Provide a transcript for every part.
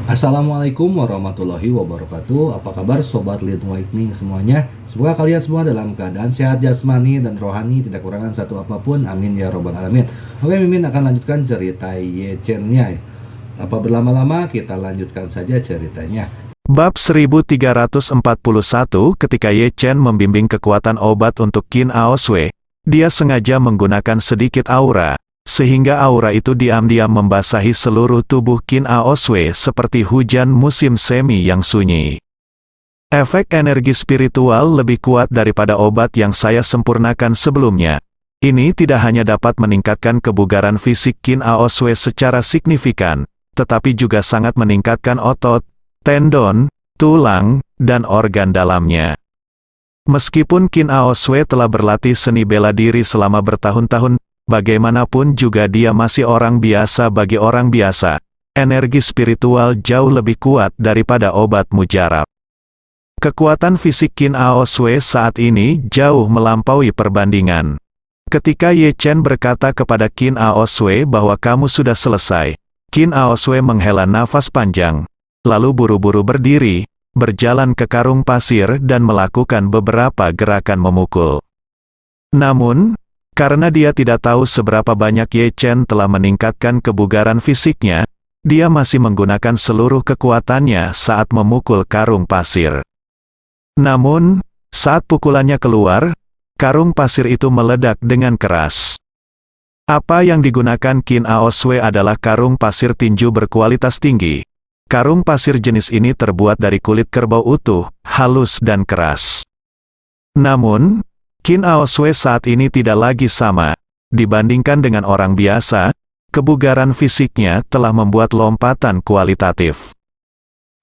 Assalamualaikum warahmatullahi wabarakatuh. Apa kabar Sobat Lead Awakening semuanya? Semoga kalian semua dalam keadaan sehat jasmani dan rohani, tidak kurangan satu apapun. Amin ya robbal alamin. Oke, Mimin akan lanjutkan cerita Yechen-nya. Tanpa berlama-lama, kita lanjutkan saja ceritanya. Bab 1341. Ketika Ye Chen membimbing kekuatan obat untuk Qin Aoswei, dia sengaja menggunakan sedikit aura, sehingga aura itu diam-diam membasahi seluruh tubuh Qin Aoswei seperti hujan musim semi yang sunyi. Efek energi spiritual lebih kuat daripada obat yang saya sempurnakan sebelumnya. Ini tidak hanya dapat meningkatkan kebugaran fisik Qin Aoswei secara signifikan, tetapi juga sangat meningkatkan otot, tendon, tulang, dan organ dalamnya. Meskipun Qin Aoswei telah berlatih seni bela diri selama bertahun-tahun, bagaimanapun juga dia masih orang biasa. Bagi orang biasa, energi spiritual jauh lebih kuat daripada obat mujarab. Kekuatan fisik Qin Aoswei saat ini jauh melampaui perbandingan. Ketika Ye Chen berkata kepada Qin Aoswei bahwa kamu sudah selesai, Qin Aoswei menghela nafas panjang, lalu buru-buru berdiri, berjalan ke karung pasir dan melakukan beberapa gerakan memukul. Namun, karena dia tidak tahu seberapa banyak Ye Chen telah meningkatkan kebugaran fisiknya, dia masih menggunakan seluruh kekuatannya saat memukul karung pasir. Namun, saat pukulannya keluar, karung pasir itu meledak dengan keras. Apa yang digunakan Qin Aoswei adalah karung pasir tinju berkualitas tinggi. Karung pasir jenis ini terbuat dari kulit kerbau utuh, halus dan keras. Namun, Qin Aoswei saat ini tidak lagi sama. Dibandingkan dengan orang biasa, kebugaran fisiknya telah membuat lompatan kualitatif.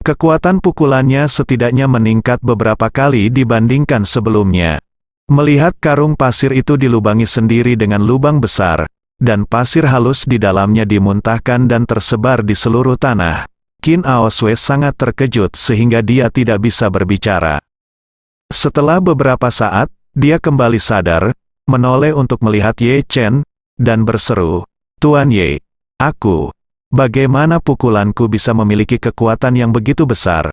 Kekuatan pukulannya setidaknya meningkat beberapa kali dibandingkan sebelumnya. Melihat karung pasir itu dilubangi sendiri dengan lubang besar, dan pasir halus di dalamnya dimuntahkan dan tersebar di seluruh tanah, Qin Aoswei sangat terkejut sehingga dia tidak bisa berbicara. Setelah beberapa saat, dia kembali sadar, menoleh untuk melihat Ye Chen, dan berseru, "Tuan Ye, bagaimana pukulanku bisa memiliki kekuatan yang begitu besar?"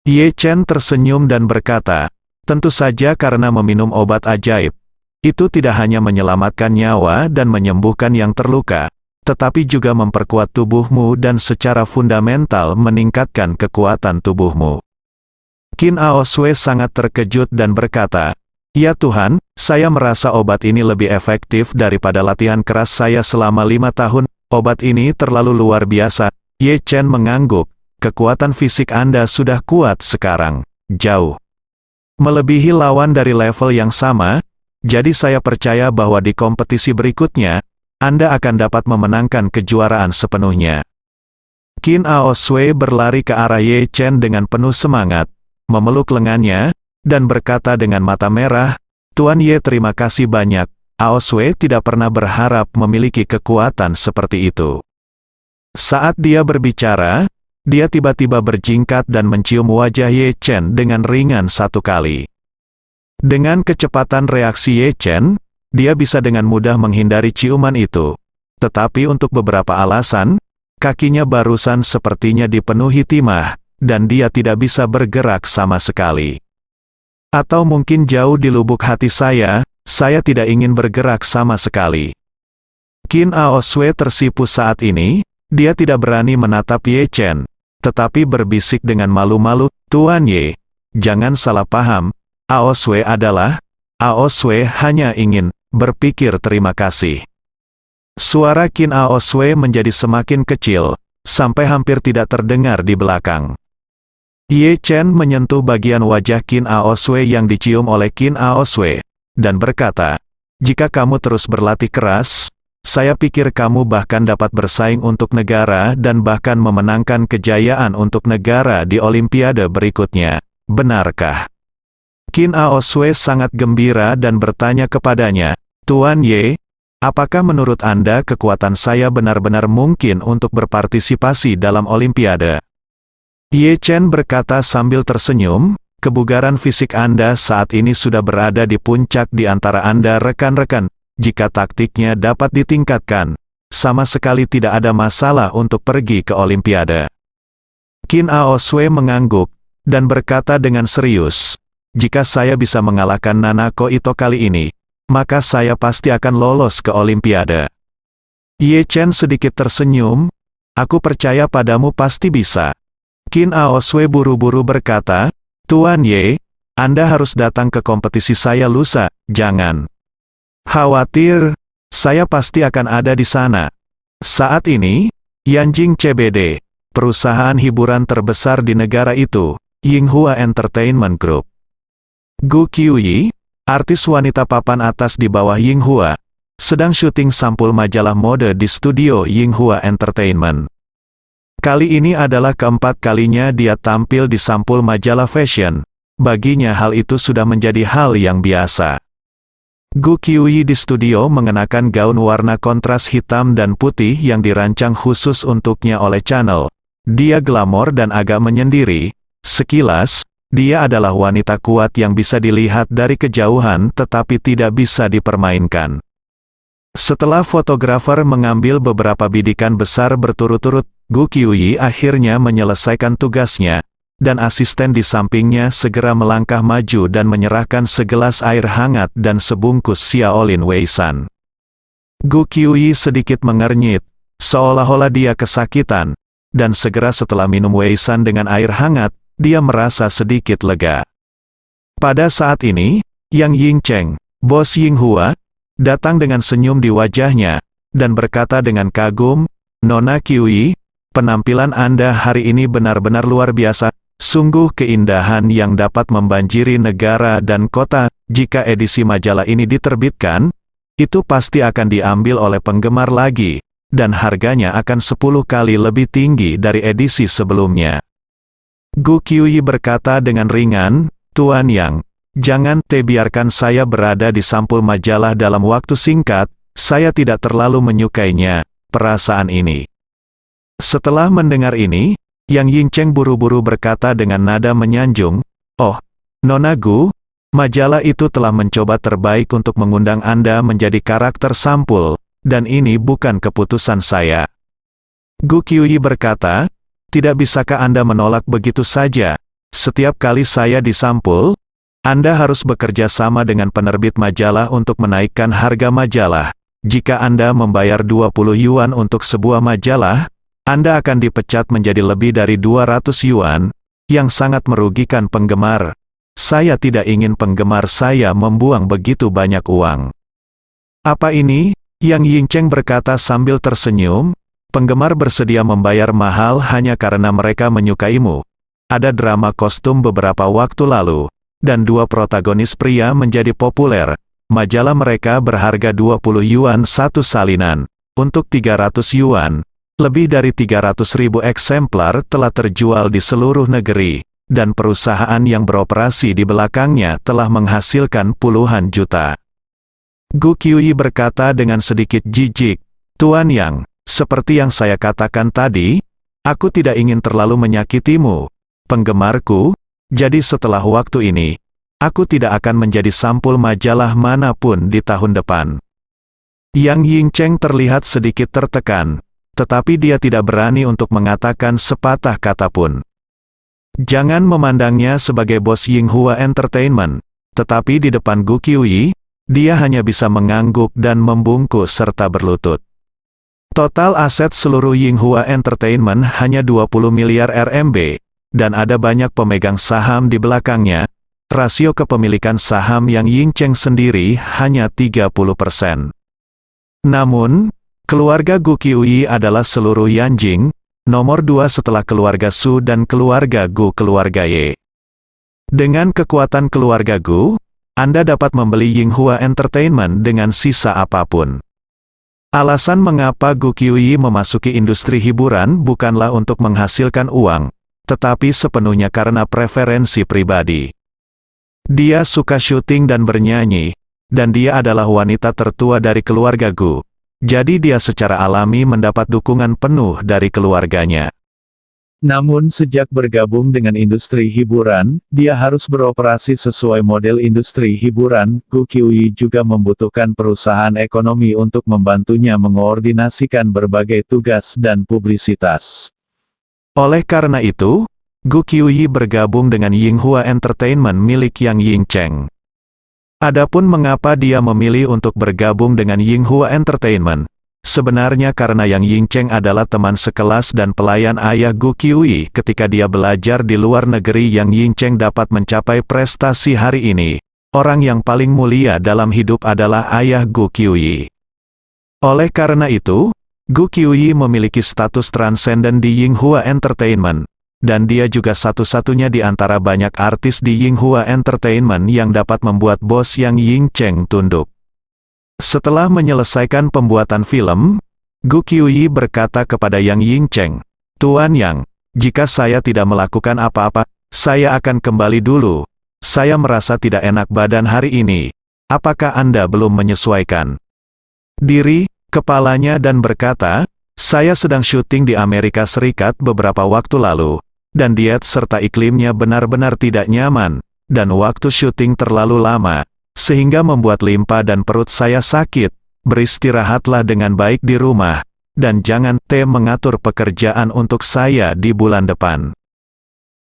Ye Chen tersenyum dan berkata, "Tentu saja karena meminum obat ajaib. Itu tidak hanya menyelamatkan nyawa dan menyembuhkan yang terluka, tetapi juga memperkuat tubuhmu dan secara fundamental meningkatkan kekuatan tubuhmu." Qin Aoswei sangat terkejut dan berkata, "Ya Tuhan, saya merasa obat ini lebih efektif daripada latihan keras saya selama 5 tahun, obat ini terlalu luar biasa." Ye Chen mengangguk, "Kekuatan fisik Anda sudah kuat sekarang, jauh melebihi lawan dari level yang sama, jadi saya percaya bahwa di kompetisi berikutnya, Anda akan dapat memenangkan kejuaraan sepenuhnya." Qin Aoswei berlari ke arah Ye Chen dengan penuh semangat, memeluk lengannya, dan berkata dengan mata merah, "Tuan Ye, terima kasih banyak. Aoswei tidak pernah berharap memiliki kekuatan seperti itu." Saat dia berbicara, dia tiba-tiba berjingkat dan mencium wajah Ye Chen dengan ringan satu kali. Dengan kecepatan reaksi Ye Chen, dia bisa dengan mudah menghindari ciuman itu. Tetapi untuk beberapa alasan, kakinya barusan sepertinya dipenuhi timah, dan dia tidak bisa bergerak sama sekali. Atau mungkin jauh di lubuk hati saya tidak ingin bergerak sama sekali. Qin Aoswei tersipu saat ini, dia tidak berani menatap Ye Chen, tetapi berbisik dengan malu-malu, "Tuan Ye, jangan salah paham, Aoswei hanya ingin berpikir terima kasih." Suara Qin Aoswei menjadi semakin kecil, sampai hampir tidak terdengar di belakang. Ye Chen menyentuh bagian wajah Qin Aoswei yang dicium oleh Qin Aoswei, dan berkata, "Jika kamu terus berlatih keras, saya pikir kamu bahkan dapat bersaing untuk negara dan bahkan memenangkan kejayaan untuk negara di Olimpiade berikutnya. Benarkah?" Qin Aoswei sangat gembira dan bertanya kepadanya, "Tuan Ye, apakah menurut Anda kekuatan saya benar-benar mungkin untuk berpartisipasi dalam Olimpiade?" Ye Chen berkata sambil tersenyum, "Kebugaran fisik Anda saat ini sudah berada di puncak di antara Anda rekan-rekan. Jika taktiknya dapat ditingkatkan, sama sekali tidak ada masalah untuk pergi ke Olimpiade." Qin Aoswee mengangguk, dan berkata dengan serius, "Jika saya bisa mengalahkan Nanako Ito kali ini, maka saya pasti akan lolos ke Olimpiade." Ye Chen sedikit tersenyum, "Aku percaya padamu pasti bisa." Qin Aoswee buru-buru berkata, "Tuan Ye, Anda harus datang ke kompetisi saya lusa, jangan khawatir, saya pasti akan ada di sana." Saat ini, Yanjing CBD, perusahaan hiburan terbesar di negara itu, Yinghua Entertainment Group. Gu Qiuyi, artis wanita papan atas di bawah Yinghua, sedang syuting sampul majalah mode di studio Yinghua Entertainment. Kali ini adalah keempat kalinya dia tampil di sampul majalah fashion. Baginya hal itu sudah menjadi hal yang biasa. Gu Qiuyi di studio mengenakan gaun warna kontras hitam dan putih yang dirancang khusus untuknya oleh Chanel. Dia glamor dan agak menyendiri. Sekilas, dia adalah wanita kuat yang bisa dilihat dari kejauhan tetapi tidak bisa dipermainkan. Setelah fotografer mengambil beberapa bidikan besar berturut-turut, Gu Qiuyi akhirnya menyelesaikan tugasnya, dan asisten di sampingnya segera melangkah maju dan menyerahkan segelas air hangat dan sebungkus Xiaolin Weisan. Gu Qiuyi sedikit mengernyit, seolah-olah dia kesakitan, dan segera setelah minum Weisan dengan air hangat, dia merasa sedikit lega. Pada saat ini, Yang Yingcheng, bos Yinghua, datang dengan senyum di wajahnya, dan berkata dengan kagum, "Nona Qiuyi, penampilan Anda hari ini benar-benar luar biasa. Sungguh keindahan yang dapat membanjiri negara dan kota. Jika edisi majalah ini diterbitkan, itu pasti akan diambil oleh penggemar lagi, dan harganya akan 10 kali lebih tinggi dari edisi sebelumnya." Gu Qiuyi berkata dengan ringan, "Tuan Yang, jangan biarkan saya berada di sampul majalah dalam waktu singkat, saya tidak terlalu menyukainya, perasaan ini." Setelah mendengar ini, Yang Yingcheng buru-buru berkata dengan nada menyanjung, "Oh, Nona Gu, majalah itu telah mencoba terbaik untuk mengundang Anda menjadi karakter sampul, dan ini bukan keputusan saya." Gu Qiuyi berkata, "Tidak bisakah Anda menolak begitu saja? Setiap kali saya disampul, Anda harus bekerja sama dengan penerbit majalah untuk menaikkan harga majalah. Jika Anda membayar 20 yuan untuk sebuah majalah, Anda akan dipecat menjadi lebih dari 200 yuan, yang sangat merugikan penggemar. Saya tidak ingin penggemar saya membuang begitu banyak uang." "Apa ini?" Yang Yingcheng berkata sambil tersenyum, "Penggemar bersedia membayar mahal hanya karena mereka menyukaimu. Ada drama kostum beberapa waktu lalu, dan dua protagonis pria menjadi populer. Majalah mereka berharga 20 yuan satu salinan. Untuk 300 yuan, lebih dari 300.000 eksemplar telah terjual di seluruh negeri, dan perusahaan yang beroperasi di belakangnya telah menghasilkan puluhan juta." Gu Qiuyi berkata dengan sedikit jijik, "Tuan Yang, seperti yang saya katakan tadi, aku tidak ingin terlalu menyakitimu, penggemarku, jadi setelah waktu ini, aku tidak akan menjadi sampul majalah manapun di tahun depan." Yang Yingcheng terlihat sedikit tertekan, tetapi dia tidak berani untuk mengatakan sepatah kata pun. Jangan memandangnya sebagai bos Yinghua Entertainment, tetapi di depan Gu Qiuyi, dia hanya bisa mengangguk dan membungkuk serta berlutut. Total aset seluruh Yinghua Entertainment hanya 20 miliar RMB, dan ada banyak pemegang saham di belakangnya. Rasio kepemilikan saham Yang Yingcheng sendiri hanya 30%. Namun, keluarga Gu Qiuyi adalah seluruh Yanjing, nomor 2 setelah keluarga Su dan keluarga Gu keluarga Ye. Dengan kekuatan keluarga Gu, Anda dapat membeli Yinghua Entertainment dengan sisa apapun. Alasan mengapa Gu Qiuyi memasuki industri hiburan bukanlah untuk menghasilkan uang, tetapi sepenuhnya karena preferensi pribadi. Dia suka syuting dan bernyanyi, dan dia adalah wanita tertua dari keluarga Gu. Jadi dia secara alami mendapat dukungan penuh dari keluarganya. Namun sejak bergabung dengan industri hiburan, dia harus beroperasi sesuai model industri hiburan. Gu Qiuyi juga membutuhkan perusahaan ekonomi untuk membantunya mengoordinasikan berbagai tugas dan publisitas. Oleh karena itu, Gu Qiuyi bergabung dengan Yinghua Entertainment milik Yang Yingcheng. Adapun mengapa dia memilih untuk bergabung dengan Yinghua Entertainment, sebenarnya karena Yang Yingcheng adalah teman sekelas dan pelayan ayah Gu Qiuyi ketika dia belajar di luar negeri. Yang Yingcheng dapat mencapai prestasi hari ini. Orang yang paling mulia dalam hidup adalah ayah Gu Qiuyi. Oleh karena itu, Gu Qiuyi memiliki status transenden di Yinghua Entertainment, dan dia juga satu-satunya di antara banyak artis di Yinghua Entertainment yang dapat membuat bos Yang Yingcheng tunduk. Setelah menyelesaikan pembuatan film, Gu Qiuyi berkata kepada Yang Yingcheng, "Tuan Yang, jika saya tidak melakukan apa-apa, saya akan kembali dulu. Saya merasa tidak enak badan hari ini. Apakah Anda belum menyesuaikan diri?" Kepalanya dan berkata, "Saya sedang syuting di Amerika Serikat beberapa waktu lalu, dan diet serta iklimnya benar-benar tidak nyaman, dan waktu syuting terlalu lama, sehingga membuat limpa dan perut saya sakit. Beristirahatlah dengan baik di rumah, dan jangan mengatur pekerjaan untuk saya di bulan depan."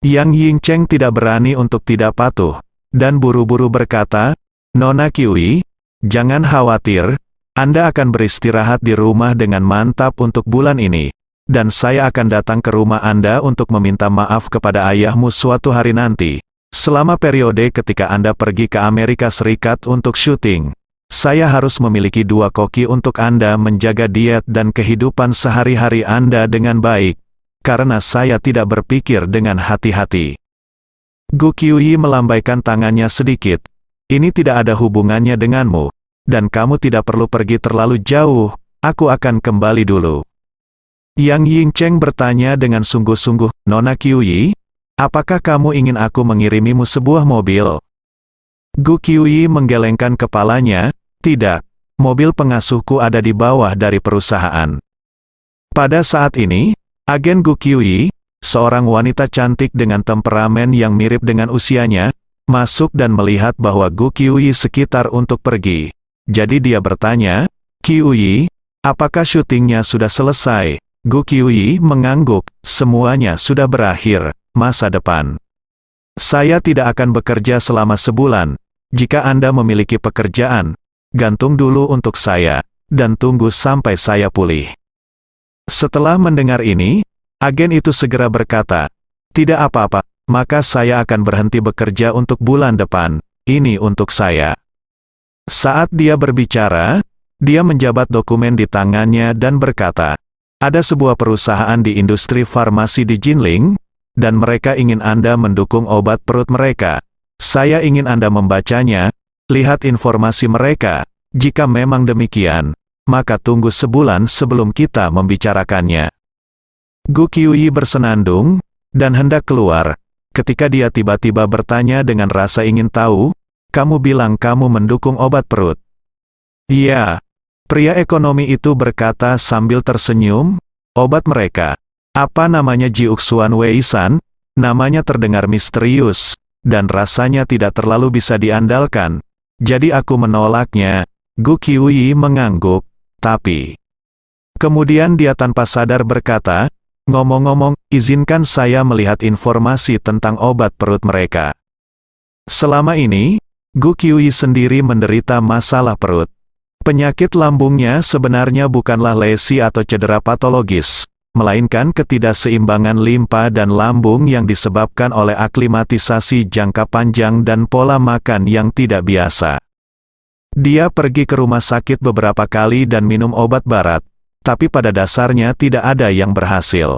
Yang Yingcheng tidak berani untuk tidak patuh, dan buru-buru berkata, "Nona Qiuyi, jangan khawatir. Anda akan beristirahat di rumah dengan mantap untuk bulan ini, dan saya akan datang ke rumah Anda untuk meminta maaf kepada ayahmu suatu hari nanti. Selama periode ketika Anda pergi ke Amerika Serikat untuk syuting, saya harus memiliki 2 koki untuk Anda menjaga diet dan kehidupan sehari-hari Anda dengan baik, karena saya tidak berpikir dengan hati-hati." Gu Qiuyi melambaikan tangannya sedikit. "Ini tidak ada hubungannya denganmu. Dan kamu tidak perlu pergi terlalu jauh, aku akan kembali dulu." Yang Yingcheng bertanya dengan sungguh-sungguh, "Nona Qiuyi, apakah kamu ingin aku mengirimimu sebuah mobil?" Gu Qiuyi menggelengkan kepalanya, "Tidak, mobil pengasuhku ada di bawah dari perusahaan." Pada saat ini, agen Gu Qiuyi, seorang wanita cantik dengan temperamen yang mirip dengan usianya, masuk dan melihat bahwa Gu Qiuyi sekitar untuk pergi. Jadi dia bertanya, "Qiuyi, apakah syutingnya sudah selesai?" Gu Qiuyi mengangguk, "Semuanya sudah berakhir, masa depan. Saya tidak akan bekerja selama sebulan. Jika Anda memiliki pekerjaan, gantung dulu untuk saya, dan tunggu sampai saya pulih." Setelah mendengar ini, agen itu segera berkata, "Tidak apa-apa, maka saya akan berhenti bekerja untuk bulan depan, ini untuk saya." Saat dia berbicara, dia menjabat dokumen di tangannya dan berkata, "Ada sebuah perusahaan di industri farmasi di Jinling, dan mereka ingin Anda mendukung obat perut mereka. Saya ingin Anda membacanya, lihat informasi mereka. Jika memang demikian, maka tunggu sebulan sebelum kita membicarakannya." Gu Qiuyi bersenandung, dan hendak keluar, ketika dia tiba-tiba bertanya dengan rasa ingin tahu, "Kamu bilang kamu mendukung obat perut?" "Iya." Pria ekonomi itu berkata sambil tersenyum, "Obat mereka. Apa namanya? Jiuxuan Weisan?" Namanya terdengar misterius, dan rasanya tidak terlalu bisa diandalkan. Jadi aku menolaknya. Gu Qiuyi mengangguk, "Tapi..." Kemudian dia tanpa sadar berkata, "Ngomong-ngomong, izinkan saya melihat informasi tentang obat perut mereka." Selama ini, Gu Qiuyi sendiri menderita masalah perut. Penyakit lambungnya sebenarnya bukanlah lesi atau cedera patologis, melainkan ketidakseimbangan limpa dan lambung yang disebabkan oleh aklimatisasi jangka panjang dan pola makan yang tidak biasa. Dia pergi ke rumah sakit beberapa kali dan minum obat barat, tapi pada dasarnya tidak ada yang berhasil.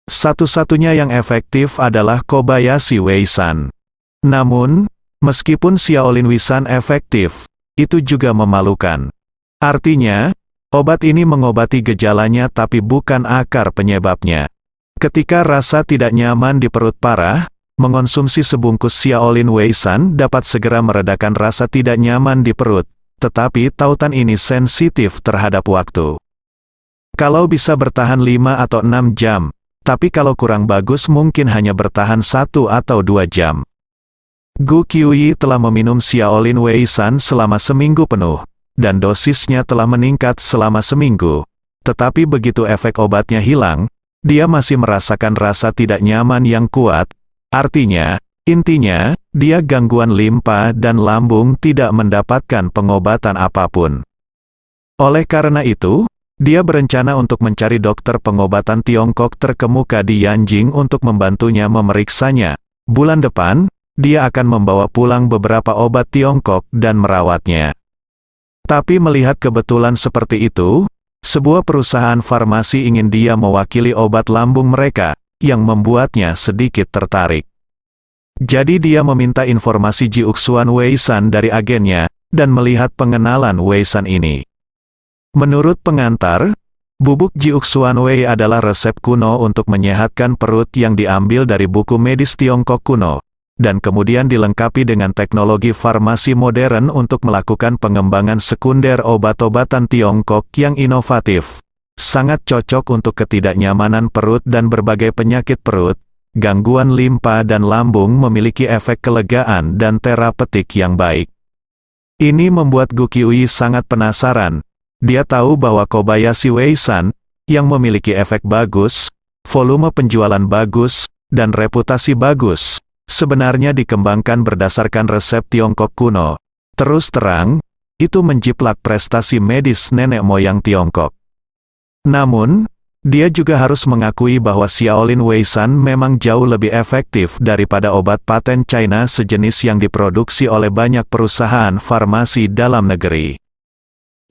Satu-satunya yang efektif adalah Kobayashi Weisan. Namun, meskipun Xiaolin Wisan efektif, itu juga memalukan. Artinya, obat ini mengobati gejalanya tapi bukan akar penyebabnya. Ketika rasa tidak nyaman di perut parah, mengonsumsi sebungkus Xiaolin Weisan dapat segera meredakan rasa tidak nyaman di perut, tetapi tautan ini sensitif terhadap waktu. Kalau bisa bertahan 5 atau 6 jam, tapi kalau kurang bagus mungkin hanya bertahan 1 atau 2 jam. Gu Qiuyi telah meminum Xiaolin Weisan selama seminggu penuh, dan dosisnya telah meningkat selama seminggu. Tetapi begitu efek obatnya hilang, dia masih merasakan rasa tidak nyaman yang kuat. Intinya, dia gangguan limpa dan lambung tidak mendapatkan pengobatan apapun. Oleh karena itu, dia berencana untuk mencari dokter pengobatan Tiongkok terkemuka di Yanjing untuk membantunya memeriksanya. Bulan depan, dia akan membawa pulang beberapa obat Tiongkok dan merawatnya. Tapi melihat kebetulan seperti itu, sebuah perusahaan farmasi ingin dia mewakili obat lambung mereka, yang membuatnya sedikit tertarik. Jadi dia meminta informasi Jiuxuan Weisan dari agennya, dan melihat pengenalan Weisan ini. Menurut pengantar, bubuk Jiuxuan Wei adalah resep kuno untuk menyehatkan perut yang diambil dari buku medis Tiongkok kuno, dan kemudian dilengkapi dengan teknologi farmasi modern untuk melakukan pengembangan sekunder obat-obatan Tiongkok yang inovatif. Sangat cocok untuk ketidaknyamanan perut dan berbagai penyakit perut, gangguan limpa dan lambung, memiliki efek kelegaan dan terapeutik yang baik. Ini membuat Gu Qiuyi sangat penasaran. Dia tahu bahwa Kobayashi Weisan, yang memiliki efek bagus, volume penjualan bagus, dan reputasi bagus, sebenarnya dikembangkan berdasarkan resep Tiongkok kuno. Terus terang, itu menjiplak prestasi medis nenek moyang Tiongkok. Namun, dia juga harus mengakui bahwa Xiaolin Weisan memang jauh lebih efektif daripada obat paten China sejenis yang diproduksi oleh banyak perusahaan farmasi dalam negeri.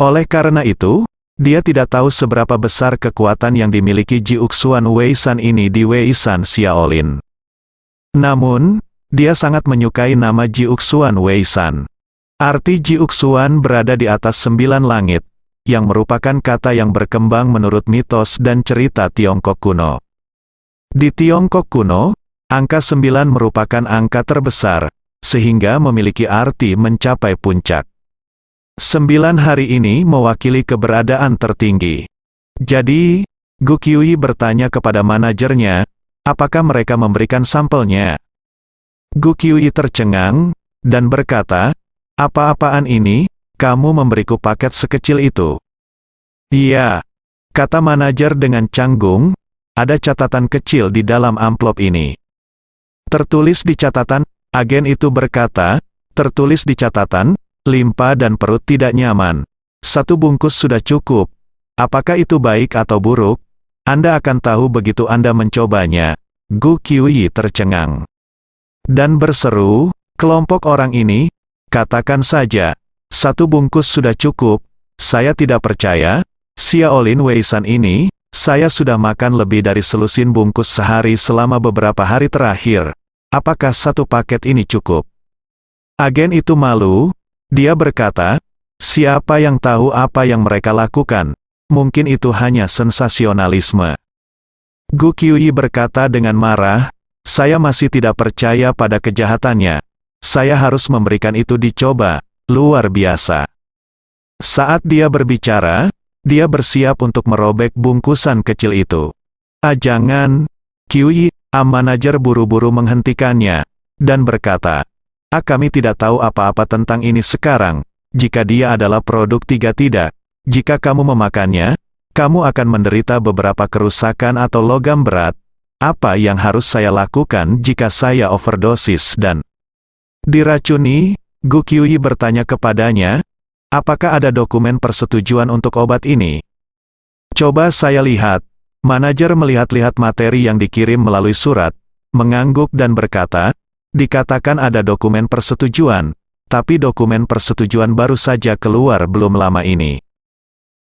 Oleh karena itu, dia tidak tahu seberapa besar kekuatan yang dimiliki Jiuxuan Weisan ini di Weisan Xiaolin. Namun, dia sangat menyukai nama Jiuxuan Weisan. Arti Jiuxuan berada di atas 9 langit, yang merupakan kata yang berkembang menurut mitos dan cerita Tiongkok kuno. Di Tiongkok kuno, angka 9 merupakan angka terbesar, sehingga memiliki arti mencapai puncak. 9 hari ini mewakili keberadaan tertinggi. Jadi, Gu Qiuyi bertanya kepada manajernya, apakah mereka memberikan sampelnya? Gu Qiuyi tercengang, dan berkata, apa-apaan ini? Kamu memberiku paket sekecil itu? Iya, kata manajer dengan canggung, ada catatan kecil di dalam amplop ini. Tertulis di catatan, agen itu berkata, tertulis di catatan, limpa dan perut tidak nyaman. 1 bungkus sudah cukup. Apakah itu baik atau buruk? Anda akan tahu begitu Anda mencobanya. Gu Qiuyi tercengang. Dan berseru, kelompok orang ini, katakan saja. 1 bungkus sudah cukup, saya tidak percaya, Xiaolin Weisan ini, saya sudah makan lebih dari selusin bungkus sehari selama beberapa hari terakhir. Apakah 1 paket ini cukup? Agen itu malu, dia berkata, siapa yang tahu apa yang mereka lakukan? Mungkin itu hanya sensasionalisme. Gu Qiuyi berkata dengan marah, saya masih tidak percaya pada kejahatannya. Saya harus memberikan itu dicoba. Luar biasa. Saat dia berbicara, dia bersiap untuk merobek bungkusan kecil itu. Jangan, Qiuyi, manajer buru-buru menghentikannya, dan berkata, kami tidak tahu apa-apa tentang ini sekarang, jika dia adalah produk tidak. Jika kamu memakannya, kamu akan menderita beberapa kerusakan atau logam berat. Apa yang harus saya lakukan jika saya overdosis dan diracuni? Gu Qiuyi bertanya kepadanya, apakah ada dokumen persetujuan untuk obat ini? Coba saya lihat. Manajer melihat-lihat materi yang dikirim melalui surat, mengangguk dan berkata, dikatakan ada dokumen persetujuan, tapi dokumen persetujuan baru saja keluar belum lama ini.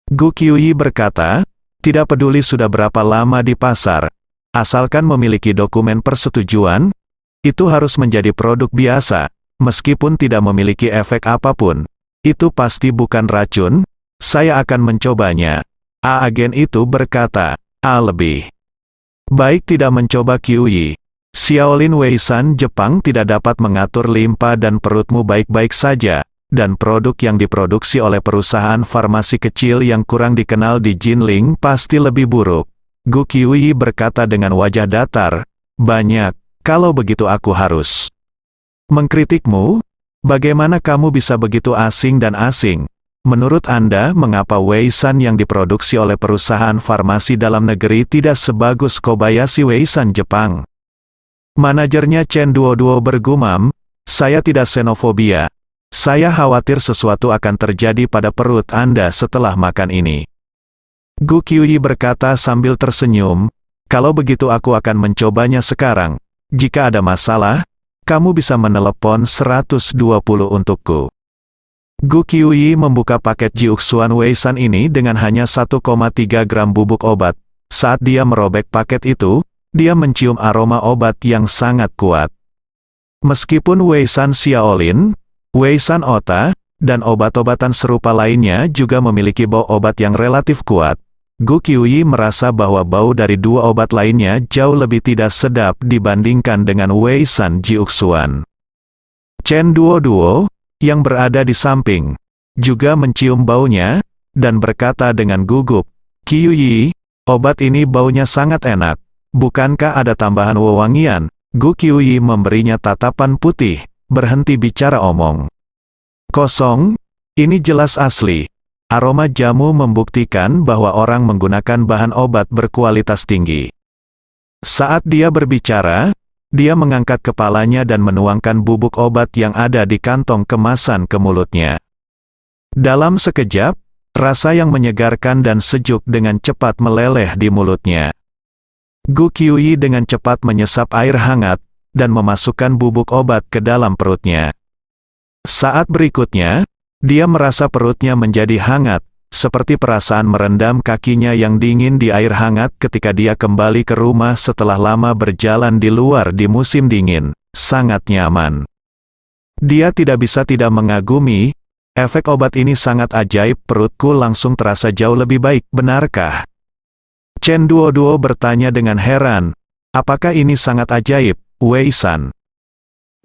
Gu Qiuyi berkata, tidak peduli sudah berapa lama di pasar, asalkan memiliki dokumen persetujuan, itu harus menjadi produk biasa. Meskipun tidak memiliki efek apapun, itu pasti bukan racun, saya akan mencobanya. Agen itu berkata, lebih baik tidak mencoba Qiuyi. Xiaolin Weisan Jepang tidak dapat mengatur limpa dan perutmu baik-baik saja, dan produk yang diproduksi oleh perusahaan farmasi kecil yang kurang dikenal di Jinling pasti lebih buruk. Gu Qiuyi berkata dengan wajah datar, banyak, kalau begitu aku harus mengkritikmu. Bagaimana kamu bisa begitu asing dan asing? menurut Anda mengapa Weisan yang diproduksi oleh perusahaan farmasi dalam negeri tidak sebagus Kobayashi Weisan Jepang? Manajernya Chen Duoduo bergumam, saya tidak xenofobia. Saya khawatir sesuatu akan terjadi pada perut Anda setelah makan ini. Gu Qiuyi berkata sambil tersenyum, kalau begitu aku akan mencobanya sekarang. Jika ada masalah, kamu bisa menelepon 120 untukku. Gu Qiuyi membuka paket Jiuxuan Weisan ini dengan hanya 1,3 gram bubuk obat. Saat dia merobek paket itu, dia mencium aroma obat yang sangat kuat. Meskipun Weisan Xiaolin, Weisan Ota, dan obat-obatan serupa lainnya juga memiliki bau obat yang relatif kuat, Gu Qiuyi merasa bahwa bau dari dua obat lainnya jauh lebih tidak sedap dibandingkan dengan Weisan Jiuxuan. Chen Duoduo, yang berada di samping, juga mencium baunya, dan berkata dengan gugup, Qiuyi, obat ini baunya sangat enak. Bukankah ada tambahan wewangian? Gu Qiuyi memberinya tatapan putih, berhenti bicara omong. Kosong, ini jelas asli. Aroma jamu membuktikan bahwa orang menggunakan bahan obat berkualitas tinggi. Saat dia berbicara, dia mengangkat kepalanya dan menuangkan bubuk obat yang ada di kantong kemasan ke mulutnya. Dalam sekejap, rasa yang menyegarkan dan sejuk dengan cepat meleleh di mulutnya. Gu Qiuyi dengan cepat menyesap air hangat, dan memasukkan bubuk obat ke dalam perutnya. Saat berikutnya, dia merasa perutnya menjadi hangat, seperti perasaan merendam kakinya yang dingin di air hangat ketika dia kembali ke rumah setelah lama berjalan di luar di musim dingin. Sangat nyaman. Dia tidak bisa tidak mengagumi, efek obat ini sangat ajaib, perutku langsung terasa jauh lebih baik, benarkah? Chen Duoduo bertanya dengan heran, apakah ini sangat ajaib, Weisan?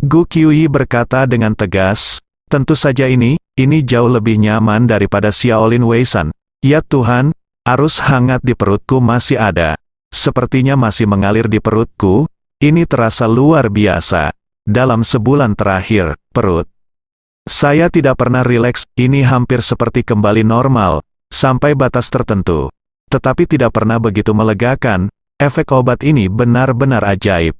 Gu Qiuyi berkata dengan tegas, tentu saja ini jauh lebih nyaman daripada Xiaolin Weisan. Ya Tuhan, arus hangat di perutku masih ada. Sepertinya masih mengalir di perutku, ini terasa luar biasa. Dalam sebulan terakhir, perut saya tidak pernah rileks, ini hampir seperti kembali normal, sampai batas tertentu. Tetapi tidak pernah begitu melegakan, efek obat ini benar-benar ajaib.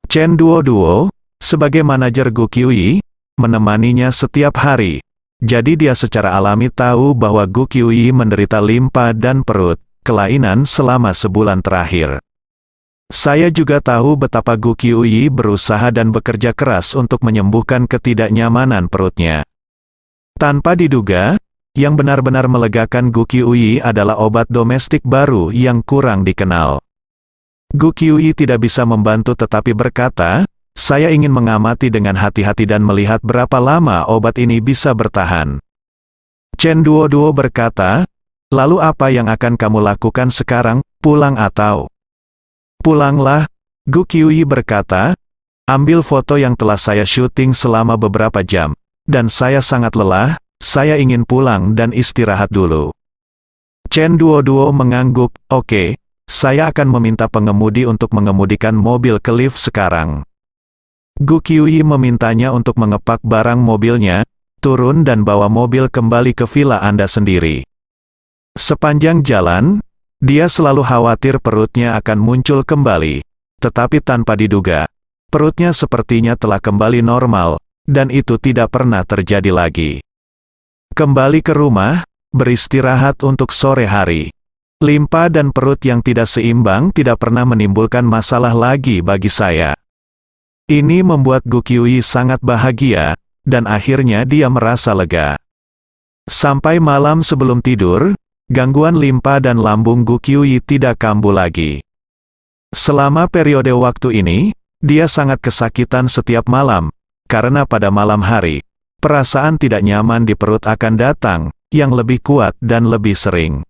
Chen Duoduo, sebagai manajer Gu Qiuyi, menemaninya setiap hari. Jadi dia secara alami tahu bahwa Gu Qiuyi menderita limpa dan perut kelainan selama sebulan terakhir. Saya juga tahu betapa Gu Qiuyi berusaha dan bekerja keras untuk menyembuhkan ketidaknyamanan perutnya. Tanpa diduga, yang benar-benar melegakan Gu Qiuyi adalah obat domestik baru yang kurang dikenal. Gu Qiuyi tidak bisa membantu tetapi berkata, saya ingin mengamati dengan hati-hati dan melihat berapa lama obat ini bisa bertahan. Chen Duoduo berkata, lalu apa yang akan kamu lakukan sekarang, pulang atau? Pulanglah, Gu Qiuyi berkata, ambil foto yang telah saya syuting selama beberapa jam, dan saya sangat lelah, saya ingin pulang dan istirahat dulu. Chen Duoduo mengangguk, oke, saya akan meminta pengemudi untuk mengemudikan mobil ke lift sekarang. Gu Qiuyi memintanya untuk mengepak barang mobilnya, turun dan bawa mobil kembali ke villa Anda sendiri. Sepanjang jalan, dia selalu khawatir perutnya akan muncul kembali, tetapi tanpa diduga, perutnya sepertinya telah kembali normal, dan itu tidak pernah terjadi lagi. Kembali ke rumah, beristirahat untuk sore hari. Limpa dan perut yang tidak seimbang tidak pernah menimbulkan masalah lagi bagi saya. Ini membuat Gu Qiuyi sangat bahagia, dan akhirnya dia merasa lega. Sampai malam sebelum tidur, gangguan limpa dan lambung Gu Qiuyi tidak kambuh lagi. Selama periode waktu ini, dia sangat kesakitan setiap malam, karena pada malam hari, perasaan tidak nyaman di perut akan datang, yang lebih kuat dan lebih sering.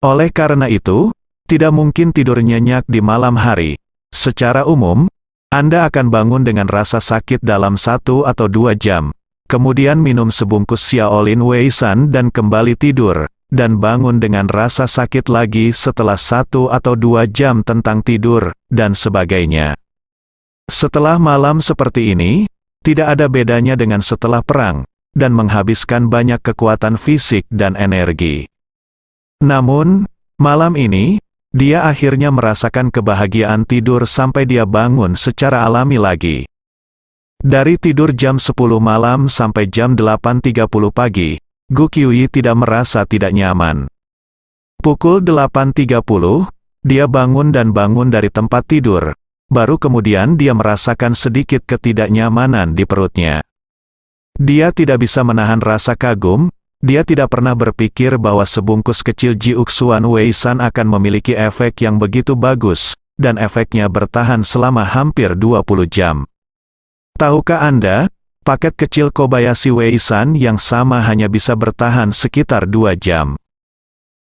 Oleh karena itu, tidak mungkin tidur nyenyak di malam hari. Secara umum, Anda akan bangun dengan rasa sakit dalam 1 atau 2 jam, kemudian minum sebungkus Xiaolin Weisan dan kembali tidur, dan bangun dengan rasa sakit lagi setelah 1 atau 2 jam tentang tidur, dan sebagainya. Setelah malam seperti ini, tidak ada bedanya dengan setelah perang, dan menghabiskan banyak kekuatan fisik dan energi. Namun, malam ini, dia akhirnya merasakan kebahagiaan tidur sampai dia bangun secara alami lagi. Dari tidur jam 10 malam sampai jam 8.30 pagi, Gu Qiuyi tidak merasa tidak nyaman. Pukul 8.30, dia bangun dari tempat tidur, baru kemudian dia merasakan sedikit ketidaknyamanan di perutnya. Dia tidak bisa menahan rasa kagum. Dia tidak pernah berpikir bahwa sebungkus kecil Jiuxuan Weisan akan memiliki efek yang begitu bagus, dan efeknya bertahan selama hampir 20 jam. Tahukah Anda, paket kecil Kobayashi Weisan yang sama hanya bisa bertahan sekitar 2 jam.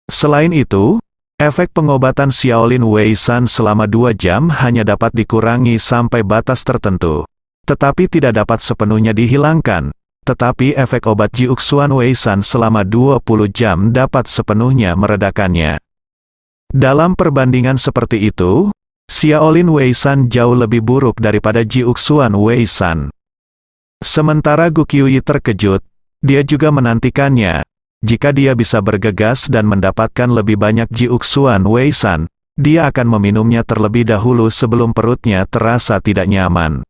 Selain itu, efek pengobatan Shaolin Weisan selama 2 jam hanya dapat dikurangi sampai batas tertentu, tetapi tidak dapat sepenuhnya dihilangkan. Tetapi efek obat Jiuxuan Weisan selama 20 jam dapat sepenuhnya meredakannya. Dalam perbandingan seperti itu, Shaolin Weisan jauh lebih buruk daripada Jiuxuan Weisan. Sementara Gu Qiuyi terkejut, dia juga menantikannya. Jika dia bisa bergegas dan mendapatkan lebih banyak Jiuxuan Weisan, dia akan meminumnya terlebih dahulu sebelum perutnya terasa tidak nyaman.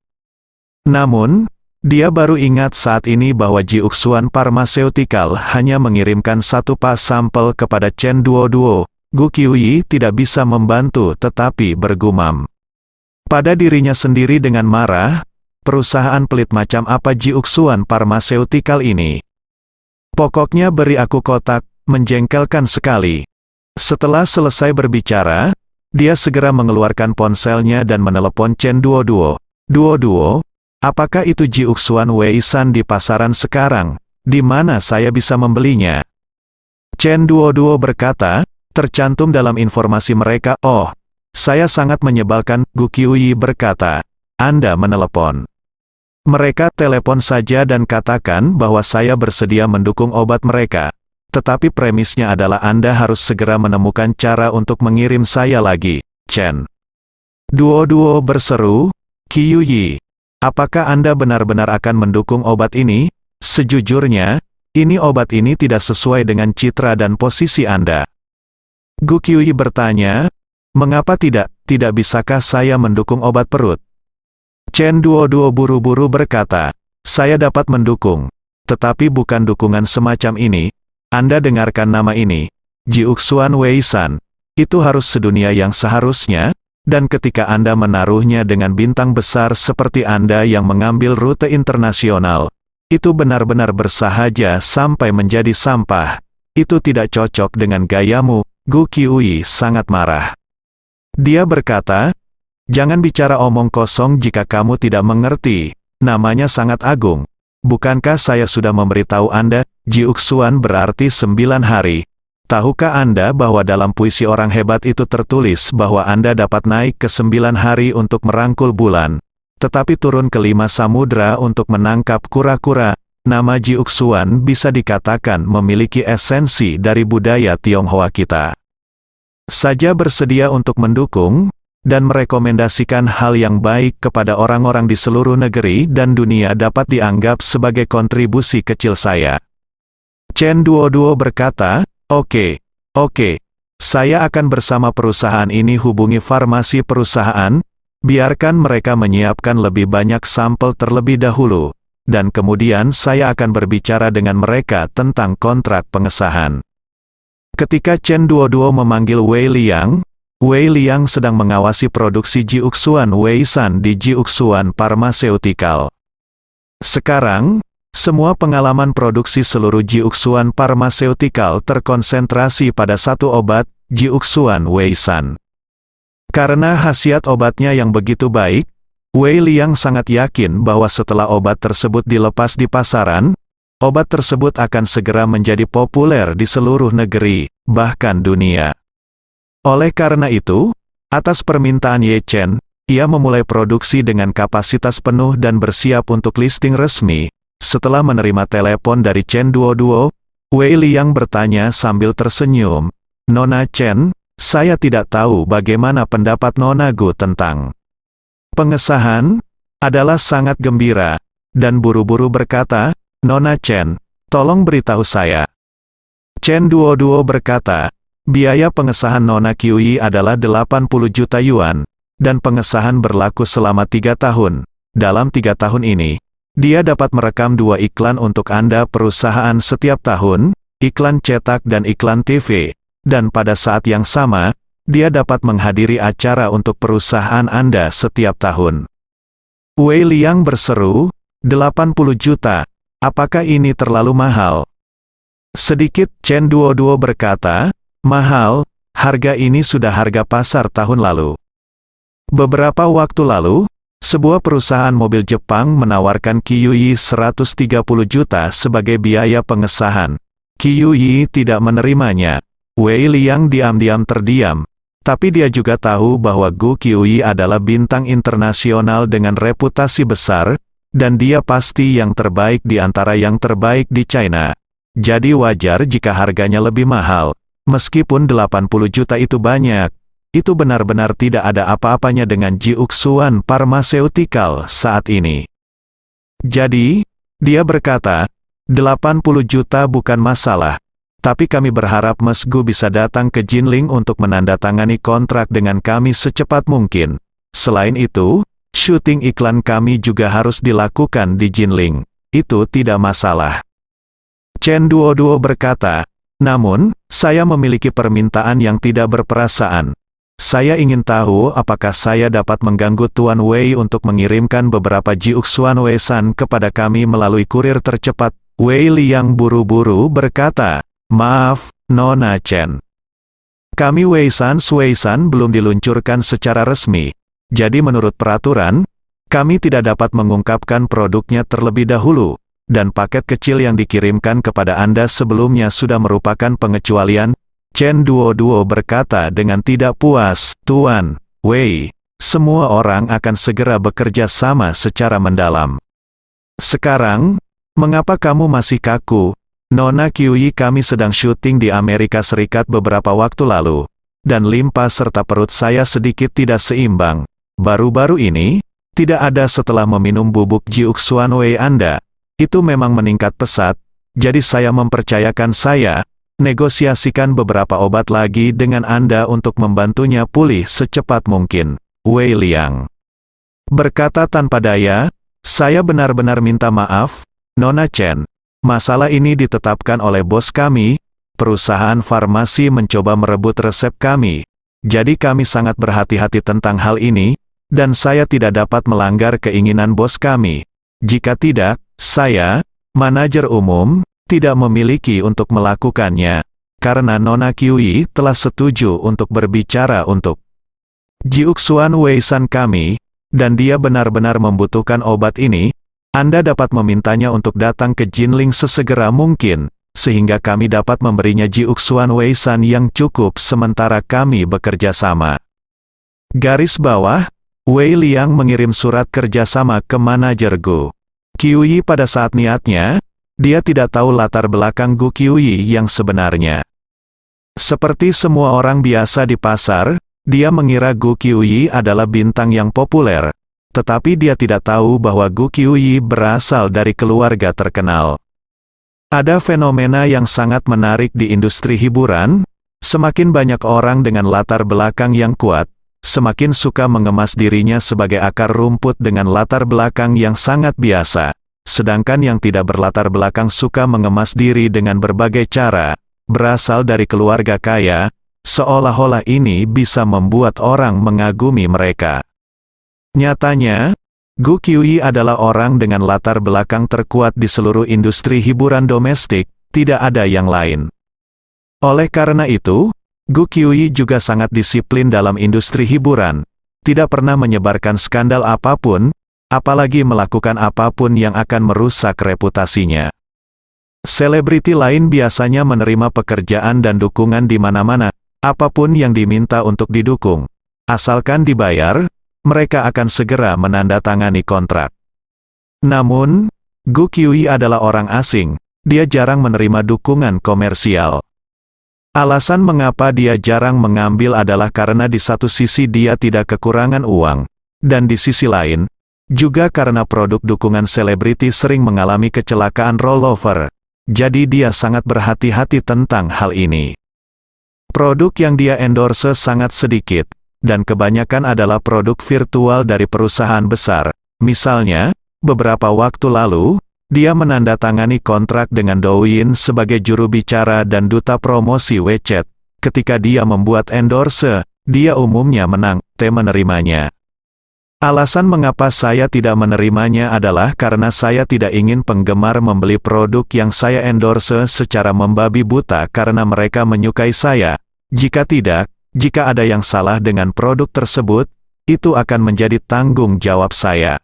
Namun, dia baru ingat saat ini bahwa Jiuxuan Pharmaceutical hanya mengirimkan 1 pas sampel kepada Chen Duoduo. Gu Qiuyi tidak bisa membantu tetapi bergumam pada dirinya sendiri dengan marah, perusahaan pelit macam apa Jiuxuan Pharmaceutical ini? Pokoknya beri aku kotak, menjengkelkan sekali. Setelah selesai berbicara, dia segera mengeluarkan ponselnya dan menelepon Chen Duoduo. Duoduo, apakah itu Jiuxuan Weisan di pasaran sekarang? Di mana saya bisa membelinya? Chen Duoduo berkata, tercantum dalam informasi mereka. Oh, saya sangat menyebalkan, Gu Qiuyi berkata. Anda menelepon. Mereka telepon saja dan katakan bahwa saya bersedia mendukung obat mereka. Tetapi premisnya adalah Anda harus segera menemukan cara untuk mengirim saya lagi, Chen. Duoduo berseru, Qiuyi, apakah Anda benar-benar akan mendukung obat ini? Sejujurnya, obat ini tidak sesuai dengan citra dan posisi Anda. Gu Qiuyi bertanya, mengapa tidak bisakah saya mendukung obat perut? Chen Duoduo buru-buru berkata, saya dapat mendukung, tetapi bukan dukungan semacam ini. Anda dengarkan nama ini, Jiuxuan Weisan, itu harus sedunia yang seharusnya. Dan ketika Anda menaruhnya dengan bintang besar seperti Anda yang mengambil rute internasional, itu benar-benar bersahaja sampai menjadi sampah. Itu tidak cocok dengan gayamu. Gu Qiuyi sangat marah. Dia berkata, jangan bicara omong kosong jika kamu tidak mengerti. Namanya sangat agung. Bukankah saya sudah memberitahu Anda, Jiuxuan berarti 9 hari. Tahukah Anda bahwa dalam puisi orang hebat itu tertulis bahwa Anda dapat naik ke 9 hari untuk merangkul bulan, tetapi turun ke 5 samudra untuk menangkap kura-kura? Nama Jiuxuan bisa dikatakan memiliki esensi dari budaya Tionghoa kita. Saja bersedia untuk mendukung, dan merekomendasikan hal yang baik kepada orang-orang di seluruh negeri dan dunia dapat dianggap sebagai kontribusi kecil saya. Chen Duoduo berkata, Oke, saya akan bersama perusahaan ini hubungi farmasi perusahaan, biarkan mereka menyiapkan lebih banyak sampel terlebih dahulu, dan kemudian saya akan berbicara dengan mereka tentang kontrak pengesahan. Ketika Chen Duoduo memanggil Wei Liang sedang mengawasi produksi Jiuxuan Weisan di Jiuxuan Pharmaceutical. Sekarang, semua pengalaman produksi seluruh Jiuxuan Pharmaceutical terkonsentrasi pada satu obat, Jiuxuan Weisan. Karena khasiat obatnya yang begitu baik, Wei Liang sangat yakin bahwa setelah obat tersebut dilepas di pasaran, obat tersebut akan segera menjadi populer di seluruh negeri, bahkan dunia. Oleh karena itu, atas permintaan Ye Chen, ia memulai produksi dengan kapasitas penuh dan bersiap untuk listing resmi. Setelah menerima telepon dari Chen Duoduo, Wei Liang bertanya sambil tersenyum, Nona Chen, saya tidak tahu bagaimana pendapat Nona Gu tentang pengesahan, adalah sangat gembira, dan buru-buru berkata, Nona Chen, tolong beritahu saya. Chen Duoduo berkata, biaya pengesahan Nona Qiuyi adalah 80 juta yuan, dan pengesahan berlaku selama 3 tahun. Dalam 3 tahun ini, dia dapat merekam 2 iklan untuk Anda perusahaan setiap tahun, iklan cetak dan iklan TV, dan pada saat yang sama, dia dapat menghadiri acara untuk perusahaan Anda setiap tahun. Wei Liang berseru, 80 juta, apakah ini terlalu mahal? Sedikit, Chen Duoduo berkata, mahal, harga ini sudah harga pasar tahun lalu. Beberapa waktu lalu, sebuah perusahaan mobil Jepang menawarkan Qiuyi 130 juta sebagai biaya pengesahan. Qiuyi tidak menerimanya. Wei Liang diam-diam terdiam, tapi dia juga tahu bahwa Gu Qiuyi adalah bintang internasional dengan reputasi besar, dan dia pasti yang terbaik di antara yang terbaik di China. Jadi wajar jika harganya lebih mahal. Meskipun 80 juta itu banyak, itu benar-benar tidak ada apa-apanya dengan Jiuxuan Pharmaceutical saat ini. Jadi, dia berkata, 80 juta bukan masalah, tapi kami berharap Mas Gu bisa datang ke Jinling untuk menandatangani kontrak dengan kami secepat mungkin. Selain itu, syuting iklan kami juga harus dilakukan di Jinling. Itu tidak masalah. Chen Duoduo berkata, namun, saya memiliki permintaan yang tidak berperasaan. Saya ingin tahu apakah saya dapat mengganggu Tuan Wei untuk mengirimkan beberapa Jiuxuan Wei-san kepada kami melalui kurir tercepat. Wei Liang buru-buru berkata, maaf, Nona Chen. Kami Wei-san belum diluncurkan secara resmi. Jadi menurut peraturan, kami tidak dapat mengungkapkan produknya terlebih dahulu. Dan paket kecil yang dikirimkan kepada Anda sebelumnya sudah merupakan pengecualian. Chen Duoduo berkata dengan tidak puas, Tuan Wei, semua orang akan segera bekerja sama secara mendalam. Sekarang, mengapa kamu masih kaku? Nona Qiuyi, kami sedang syuting di Amerika Serikat beberapa waktu lalu, dan limpa serta perut saya sedikit tidak seimbang. Baru-baru ini, tidak ada setelah meminum bubuk Jiuxuan Wei Anda. Itu memang meningkat pesat, jadi saya mempercayakan saya, negosiasikan beberapa obat lagi dengan Anda untuk membantunya pulih secepat mungkin. Wei Liang berkata tanpa daya, saya benar-benar minta maaf, Nona Chen. Masalah ini ditetapkan oleh bos kami, perusahaan farmasi mencoba merebut resep kami. Jadi kami sangat berhati-hati tentang hal ini, dan saya tidak dapat melanggar keinginan bos kami. Jika tidak, saya, manajer umum, tidak memiliki untuk melakukannya, karena Nona Qiuyi telah setuju untuk berbicara untuk Jiuxuan Wei-san kami, dan dia benar-benar membutuhkan obat ini. Anda dapat memintanya untuk datang ke Jinling sesegera mungkin, sehingga kami dapat memberinya Jiuxuan Wei-san yang cukup sementara kami bekerja sama. Garis bawah, Wei Liang mengirim surat kerjasama ke manajer Gu Qiuyi pada saat niatnya, dia tidak tahu latar belakang Gu Qiuyi yang sebenarnya. Seperti semua orang biasa di pasar, dia mengira Gu Qiuyi adalah bintang yang populer, tetapi dia tidak tahu bahwa Gu Qiuyi berasal dari keluarga terkenal. Ada fenomena yang sangat menarik di industri hiburan, semakin banyak orang dengan latar belakang yang kuat, semakin suka mengemas dirinya sebagai akar rumput dengan latar belakang yang sangat biasa, sedangkan yang tidak berlatar belakang suka mengemas diri dengan berbagai cara, berasal dari keluarga kaya, seolah-olah ini bisa membuat orang mengagumi mereka. Nyatanya, Gu Qiuyi adalah orang dengan latar belakang terkuat di seluruh industri hiburan domestik, tidak ada yang lain. Oleh karena itu, Gu Qiuyi juga sangat disiplin dalam industri hiburan, tidak pernah menyebarkan skandal apapun, apalagi melakukan apapun yang akan merusak reputasinya. Selebriti lain biasanya menerima pekerjaan dan dukungan di mana-mana, apapun yang diminta untuk didukung. Asalkan dibayar, mereka akan segera menandatangani kontrak. Namun, Gu Qiuyi adalah orang asing, dia jarang menerima dukungan komersial. Alasan mengapa dia jarang mengambil adalah karena di satu sisi dia tidak kekurangan uang, dan di sisi lain, Juga karena produk dukungan selebriti sering mengalami kecelakaan rollover, jadi dia sangat berhati-hati tentang hal ini. Produk yang dia endorse sangat sedikit, dan kebanyakan adalah produk virtual dari perusahaan besar. Misalnya, beberapa waktu lalu, dia menandatangani kontrak dengan Douyin sebagai juru bicara dan duta promosi WeChat. Ketika dia membuat endorse, dia umumnya menang, menerimanya. Alasan mengapa saya tidak menerimanya adalah karena saya tidak ingin penggemar membeli produk yang saya endorse secara membabi buta karena mereka menyukai saya. Jika tidak, jika ada yang salah dengan produk tersebut, itu akan menjadi tanggung jawab saya.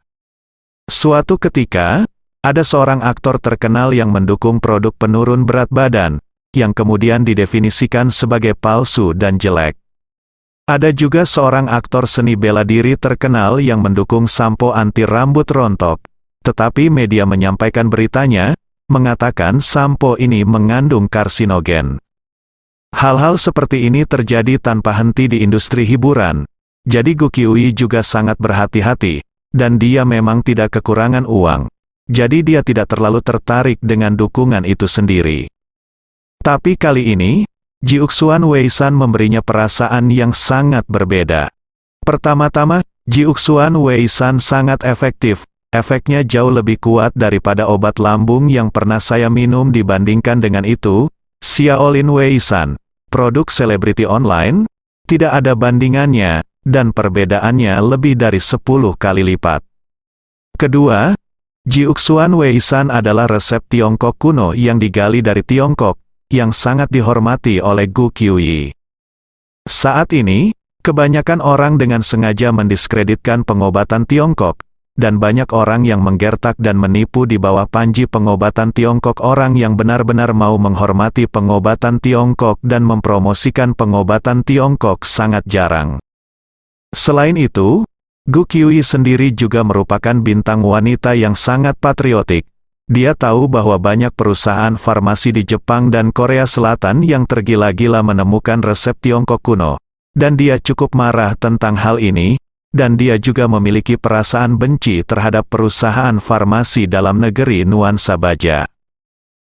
Suatu ketika, ada seorang aktor terkenal yang mendukung produk penurun berat badan, yang kemudian didefinisikan sebagai palsu dan jelek. Ada juga seorang aktor seni bela diri terkenal yang mendukung sampo anti rambut rontok, tetapi media menyampaikan beritanya, mengatakan sampo ini mengandung karsinogen. Hal-hal seperti ini terjadi tanpa henti di industri hiburan, jadi Gu Qiuyi juga sangat berhati-hati, dan dia memang tidak kekurangan uang, jadi dia tidak terlalu tertarik dengan dukungan itu sendiri. Tapi kali ini, Jiuxuan Weisan memberinya perasaan yang sangat berbeda. Pertama-tama, Jiuxuan Weisan sangat efektif, efeknya jauh lebih kuat daripada obat lambung yang pernah saya minum dibandingkan dengan itu, Xiaolin Weisan, produk selebriti online, tidak ada bandingannya, dan perbedaannya lebih dari 10 kali lipat. Kedua, Jiuxuan Weisan adalah resep Tiongkok kuno yang digali dari Tiongkok, yang sangat dihormati oleh Gu Qiuyi. Saat ini, kebanyakan orang dengan sengaja mendiskreditkan pengobatan Tiongkok, dan banyak orang yang menggertak dan menipu di bawah panji pengobatan Tiongkok. Orang yang benar-benar mau menghormati pengobatan Tiongkok dan mempromosikan pengobatan Tiongkok sangat jarang. Selain itu, Gu Qiuyi sendiri juga merupakan bintang wanita yang sangat patriotik. Dia tahu bahwa banyak perusahaan farmasi di Jepang dan Korea Selatan yang tergila-gila menemukan resep Tiongkok kuno, dan dia cukup marah tentang hal ini, dan dia juga memiliki perasaan benci terhadap perusahaan farmasi dalam negeri nuansa baja.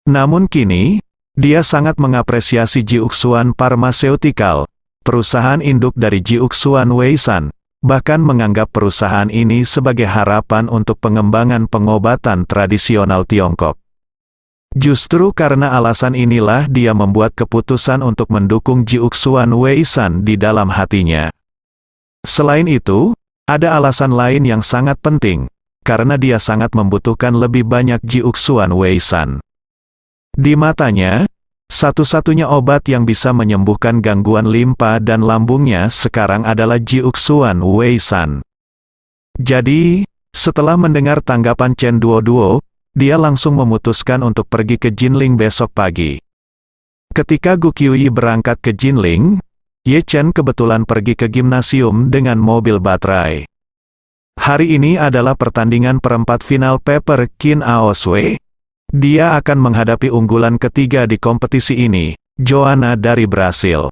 Namun kini, dia sangat mengapresiasi Jiuxuan Pharmaceutical, perusahaan induk dari Jiuxuan Weisan, bahkan menganggap perusahaan ini sebagai harapan untuk pengembangan pengobatan tradisional Tiongkok. Justru karena alasan inilah dia membuat keputusan untuk mendukung Jiuxuan Weisan di dalam hatinya. Selain itu, ada alasan lain yang sangat penting, karena dia sangat membutuhkan lebih banyak Jiuxuan Weisan. Di matanya, satu-satunya obat yang bisa menyembuhkan gangguan limpa dan lambungnya sekarang adalah Jiuxuan Weisan. Jadi, setelah mendengar tanggapan Chen Duoduo, dia langsung memutuskan untuk pergi ke Jinling besok pagi. Ketika Gu Qiuyi berangkat ke Jinling, Ye Chen kebetulan pergi ke gimnasium dengan mobil baterai. Hari ini adalah pertandingan perempat final Pepper Kin Aoswei. Dia akan menghadapi unggulan ketiga di kompetisi ini, Joanna dari Brasil.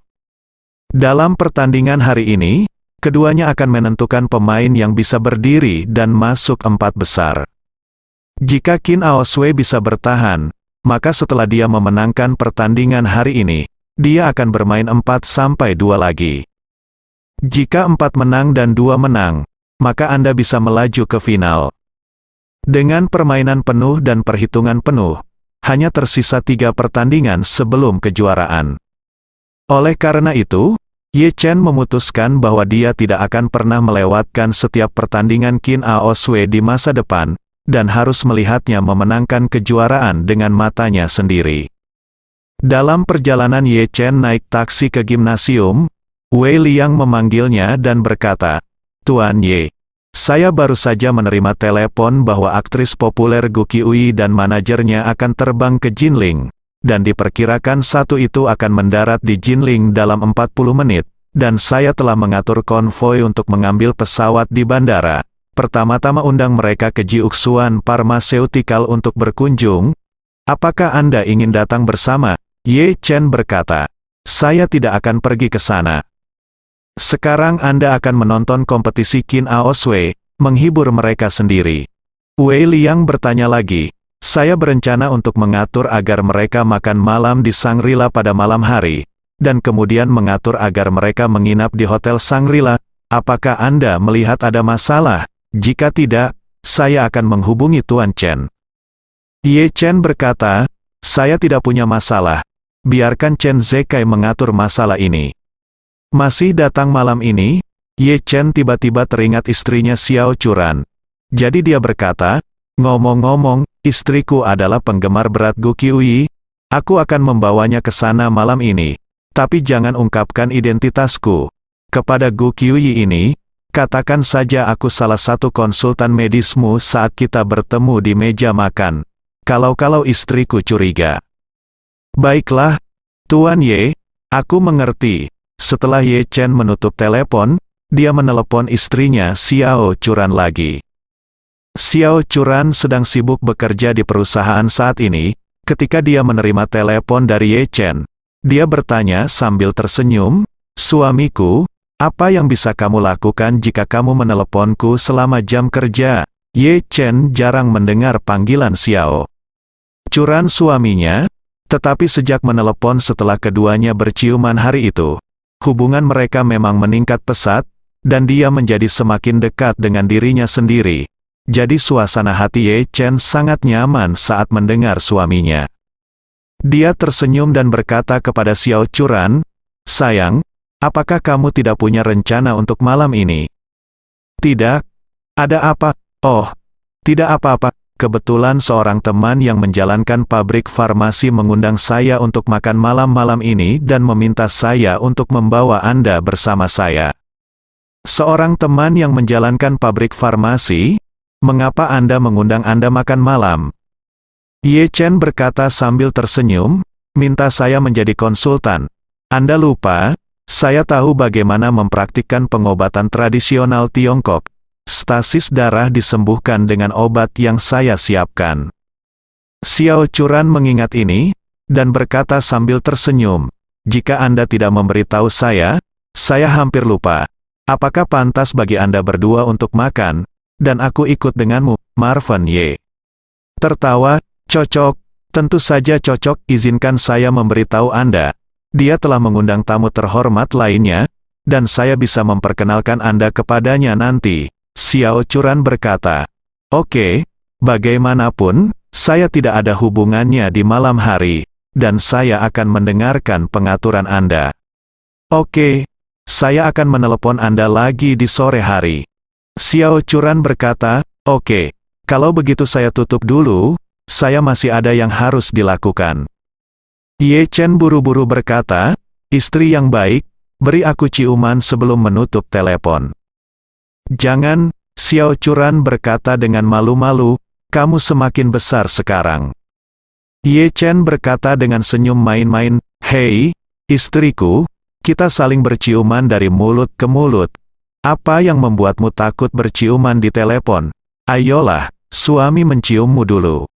Dalam pertandingan hari ini, keduanya akan menentukan pemain yang bisa berdiri dan masuk 4 besar. Jika Kin Aoswei bisa bertahan, maka setelah dia memenangkan pertandingan hari ini, dia akan bermain 4-2 lagi. Jika 4 menang dan 2 menang, maka Anda bisa melaju ke final. Dengan permainan penuh dan perhitungan penuh, hanya tersisa 3 pertandingan sebelum kejuaraan. Oleh karena itu, Ye Chen memutuskan bahwa dia tidak akan pernah melewatkan setiap pertandingan Kin Aoswei di masa depan, dan harus melihatnya memenangkan kejuaraan dengan matanya sendiri. Dalam perjalanan Ye Chen naik taksi ke gimnasium, Wei Liang memanggilnya dan berkata, "Tuan Ye, saya baru saja menerima telepon bahwa aktris populer Gu Qiuyi dan manajernya akan terbang ke Jinling, dan diperkirakan satu itu akan mendarat di Jinling dalam 40 menit, dan saya telah mengatur konvoi untuk mengambil pesawat di bandara. Pertama-tama undang mereka ke Jiuxuan Pharmaceutical untuk berkunjung. Apakah Anda ingin datang bersama?" Ye Chen berkata, "Saya tidak akan pergi ke sana. Sekarang Anda akan menonton kompetisi Kin Aoswei, menghibur mereka sendiri. Wei Liang bertanya lagi, saya berencana untuk mengatur agar mereka makan malam di Shangri-La pada malam hari, dan kemudian mengatur agar mereka menginap di Hotel Shangri-La. Apakah Anda melihat ada masalah? Jika tidak, saya akan menghubungi Tuan Chen. Ye Chen berkata, saya tidak punya masalah. Biarkan Chen Zekai mengatur masalah ini. Masih datang malam ini, Ye Chen tiba-tiba teringat istrinya Xiao Churan. Jadi dia berkata, ngomong-ngomong, istriku adalah penggemar berat Gu Qiuyi. Aku akan membawanya ke sana malam ini. Tapi jangan ungkapkan identitasku. Kepada Gu Qiuyi ini, katakan saja aku salah satu konsultan medismu saat kita bertemu di meja makan. Kalau istriku curiga. Baiklah, Tuan Ye, aku mengerti. Setelah Ye Chen menutup telepon, dia menelepon istrinya Xiao Churan lagi. Xiao Churan sedang sibuk bekerja di perusahaan saat ini. Ketika dia menerima telepon dari Ye Chen, dia bertanya sambil tersenyum, suamiku, apa yang bisa kamu lakukan jika kamu meneleponku selama jam kerja? Ye Chen jarang mendengar panggilan Xiao Churan suaminya, tetapi sejak menelepon setelah keduanya berciuman hari itu, hubungan mereka memang meningkat pesat, dan dia menjadi semakin dekat dengan dirinya sendiri. Jadi suasana hati Ye Chen sangat nyaman saat mendengar suaminya. Dia tersenyum dan berkata kepada Xiao Churan, sayang, apakah kamu tidak punya rencana untuk malam ini? Tidak. Ada apa? Oh, tidak apa-apa. Kebetulan seorang teman yang menjalankan pabrik farmasi mengundang saya untuk makan malam-malam ini dan meminta saya untuk membawa Anda bersama saya. Seorang teman yang menjalankan pabrik farmasi? Mengapa Anda mengundang Anda makan malam? Ye Chen berkata sambil tersenyum, minta saya menjadi konsultan. Anda lupa, saya tahu bagaimana mempraktikkan pengobatan tradisional Tiongkok. Stasis darah disembuhkan dengan obat yang saya siapkan. Xiao Churan mengingat ini, dan berkata sambil tersenyum, jika Anda tidak memberitahu saya hampir lupa. Apakah pantas bagi Anda berdua untuk makan? Dan aku ikut denganmu, Marvin Ye. Tertawa, cocok, tentu saja cocok, izinkan saya memberitahu Anda. Dia telah mengundang tamu terhormat lainnya, dan saya bisa memperkenalkan Anda kepadanya nanti. Xiao Churan berkata, oke, bagaimanapun, saya tidak ada hubungannya di malam hari, dan saya akan mendengarkan pengaturan Anda. Oke, saya akan menelepon Anda lagi di sore hari. Xiao Churan berkata, oke, kalau begitu saya tutup dulu, saya masih ada yang harus dilakukan. Ye Chen buru-buru berkata, istri yang baik, beri aku ciuman sebelum menutup telepon. Jangan, Xiao Churan berkata dengan malu-malu, kamu semakin besar sekarang. Ye Chen berkata dengan senyum main-main, hei, istriku, kita saling berciuman dari mulut ke mulut. Apa yang membuatmu takut berciuman di telepon? Ayolah, suami menciummu dulu.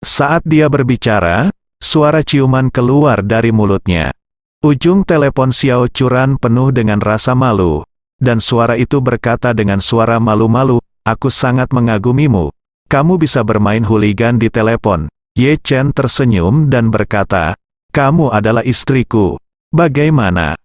Saat dia berbicara, suara ciuman keluar dari mulutnya. Ujung telepon Xiao Churan penuh dengan rasa malu, dan suara itu berkata dengan suara malu-malu, aku sangat mengagumimu. Kamu bisa bermain hooligan di telepon. Ye Chen tersenyum dan berkata, kamu adalah istriku. Bagaimana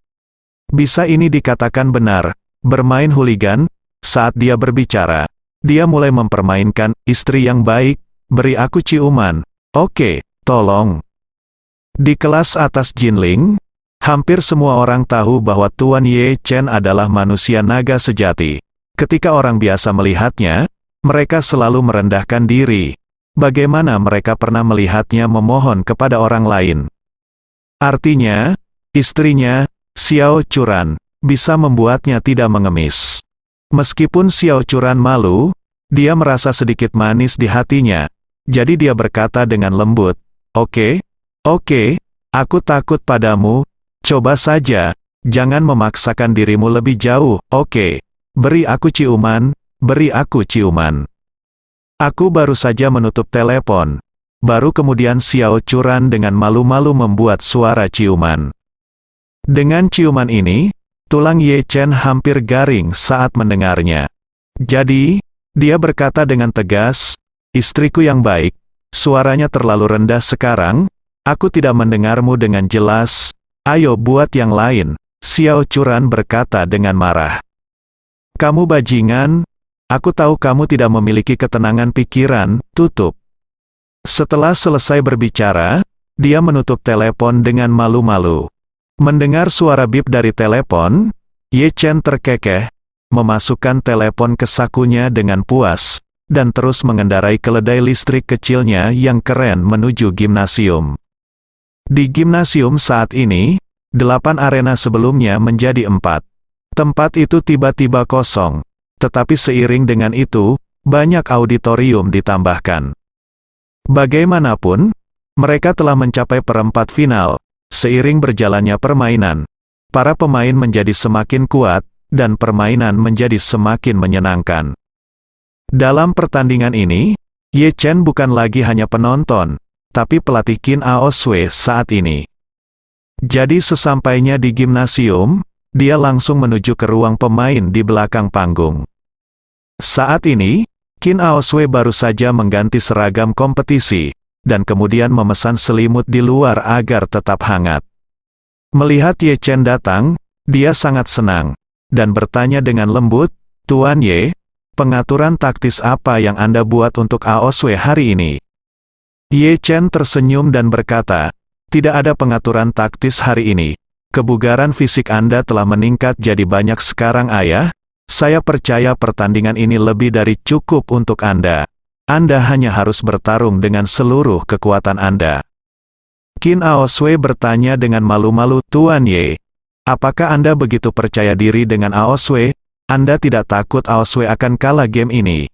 bisa ini dikatakan benar? Bermain hooligan? Saat dia berbicara, dia mulai mempermainkan istri yang baik. Beri aku ciuman. Oke, tolong. Di kelas atas Jinling, hampir semua orang tahu bahwa Tuan Ye Chen adalah manusia naga sejati. Ketika orang biasa melihatnya, mereka selalu merendahkan diri. Bagaimana mereka pernah melihatnya memohon kepada orang lain? Artinya, istrinya, Xiao Churan, bisa membuatnya tidak mengemis. Meskipun Xiao Churan malu, dia merasa sedikit manis di hatinya. Jadi dia berkata dengan lembut, oke, aku takut padamu, coba saja, jangan memaksakan dirimu lebih jauh, oke. Beri aku ciuman, beri aku ciuman. Aku baru saja menutup telepon. Baru kemudian Xiao Churan dengan malu-malu membuat suara ciuman. Dengan ciuman ini, tulang Ye Chen hampir garing saat mendengarnya. Jadi, dia berkata dengan tegas, "Istriku yang baik, suaranya terlalu rendah sekarang, aku tidak mendengarmu dengan jelas, ayo buat yang lain." Xiao Churan berkata dengan marah. "Kamu bajingan, aku tahu kamu tidak memiliki ketenangan pikiran, tutup." Setelah selesai berbicara, dia menutup telepon dengan malu-malu. Mendengar suara bip dari telepon, Ye Chen terkekeh, memasukkan telepon ke sakunya dengan puas, dan terus mengendarai keledai listrik kecilnya yang keren menuju gimnasium. Di gimnasium saat ini, 8 arena sebelumnya menjadi 4. Tempat itu tiba-tiba kosong, tetapi seiring dengan itu, banyak auditorium ditambahkan. Bagaimanapun, mereka telah mencapai perempat final. Seiring berjalannya permainan, para pemain menjadi semakin kuat, dan permainan menjadi semakin menyenangkan. Dalam pertandingan ini, Ye Chen bukan lagi hanya penonton, tapi pelatih Qin Ao Sui saat ini. Jadi sesampainya di gimnasium, dia langsung menuju ke ruang pemain di belakang panggung. Saat ini, Qin Ao Sui baru saja mengganti seragam kompetisi, dan kemudian memesan selimut di luar agar tetap hangat. Melihat Ye Chen datang, dia sangat senang, dan bertanya dengan lembut, "Tuan Ye, pengaturan taktis apa yang Anda buat untuk Ao Sui hari ini?" Ye Chen tersenyum dan berkata, "Tidak ada pengaturan taktis hari ini. Kebugaran fisik Anda telah meningkat jadi banyak sekarang ayah. Saya percaya pertandingan ini lebih dari cukup untuk Anda. Anda hanya harus bertarung dengan seluruh kekuatan Anda." Qin Ao Sui bertanya dengan malu-malu, "Tuan Ye, apakah Anda begitu percaya diri dengan Ao Sui? Anda tidak takut Ao Sui akan kalah game ini?"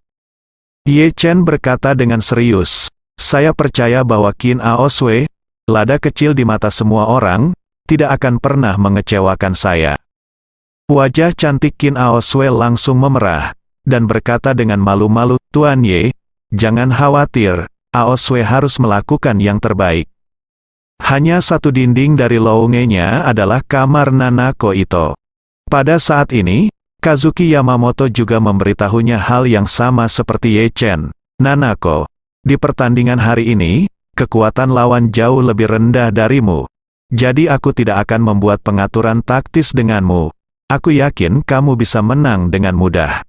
Ye Chen berkata dengan serius, "Saya percaya bahwa Qin Ao Sui, lada kecil di mata semua orang, tidak akan pernah mengecewakan saya." Wajah cantik Qin Ao Sui langsung memerah, dan berkata dengan malu-malu, "Tuan Ye, jangan khawatir, Ao Sui harus melakukan yang terbaik." Hanya satu dinding dari loungenya adalah kamar Nanako Ito. Pada saat ini, Kazuki Yamamoto juga memberitahunya hal yang sama seperti Ye Chen. "Nanako, di pertandingan hari ini, kekuatan lawan jauh lebih rendah darimu. Jadi aku tidak akan membuat pengaturan taktis denganmu. Aku yakin kamu bisa menang dengan mudah."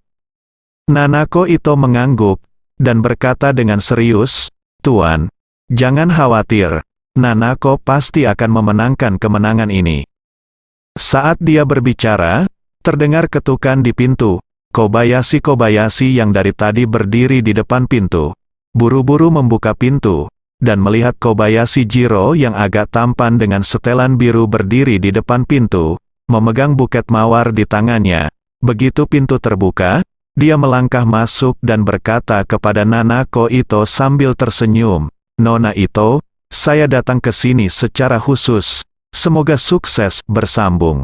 Nanako Ito mengangguk, dan berkata dengan serius, "Tuan, jangan khawatir. Nanako pasti akan memenangkan kemenangan ini." Saat dia berbicara, terdengar ketukan di pintu. Kobayashi yang dari tadi berdiri di depan pintu, buru-buru membuka pintu, dan melihat Kobayashi Jiro yang agak tampan dengan setelan biru berdiri di depan pintu, memegang buket mawar di tangannya. Begitu pintu terbuka, dia melangkah masuk dan berkata kepada Nanako Ito sambil tersenyum, "Nona Ito, saya datang ke sini secara khusus. Semoga sukses bersambung."